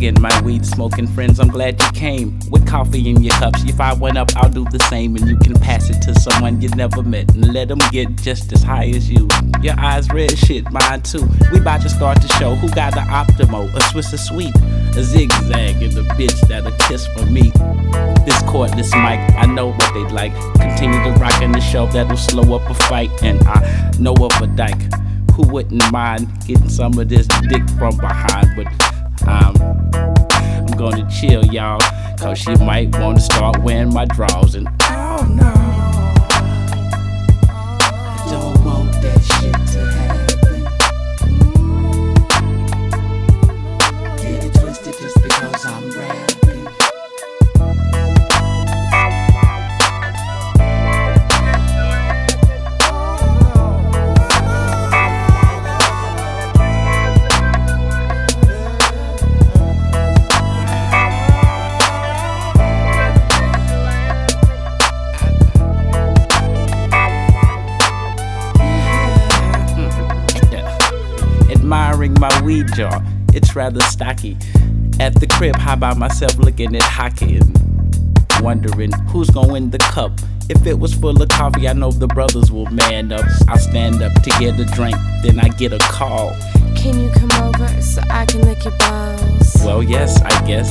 again, my weed smoking friends. I'm glad you came with coffee in your cups. If I went up, I'll do the same, and you can pass it to someone you never met and let them get just as high as you. Your eyes red, shit, mine too. We about to start the show. Who got the Optimo, a Swiss, a sweet, a zigzag, and a bitch that'll kiss for me? This cordless mic, I know what they'd like. Continue to rock in the show that'll slow up a fight. And I know of a dyke who wouldn't mind getting some of this dick from behind. But I'm gonna chill, y'all, cause she might wanna start wearing my drawers. And oh no, I don't want that shit to happen. Get it twisted just because I'm rapping. Admiring my weed jar, it's rather stocky. At the crib, how about myself looking at hockey and wondering who's gonna win the cup. If it was full of coffee, I know the brothers will man up. I'll stand up to get a drink, then I get a call. Can you come over so I can lick your balls? Well, yes, I guess.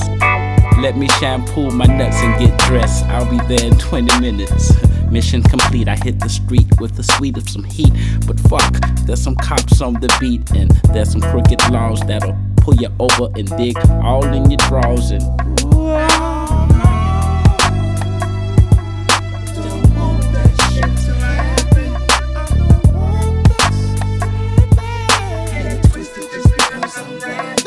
Let me shampoo my nuts and get dressed. I'll be there in 20 minutes. Mission complete, I hit the street with the sweet of some heat. But fuck, there's some cops on the beat, and there's some crooked laws that'll pull you over and dig all in your drawers. And don't want that shit to happen. Get it twisted just because I'm rapping.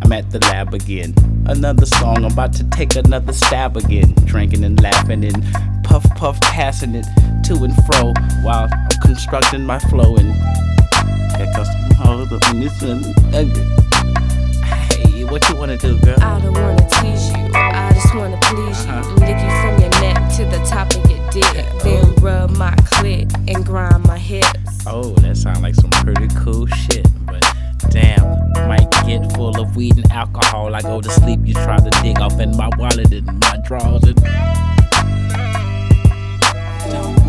I'm at the lab again. Another song, I'm about to take another stab again. Drinking and laughing and puff passing it to and fro while I'm constructing my flow. And here comes some hoes up in this one. Hey, what you wanna do, girl? I don't wanna tease you, I just wanna please you. Lick you from your neck to the top of your dick, then rub my clit and grind my hips. Oh, that sounds like some pretty cool shit, but damn, might get full of weed and alcohol. I go to sleep, you try to dig off in my wallet and my drawers. And don't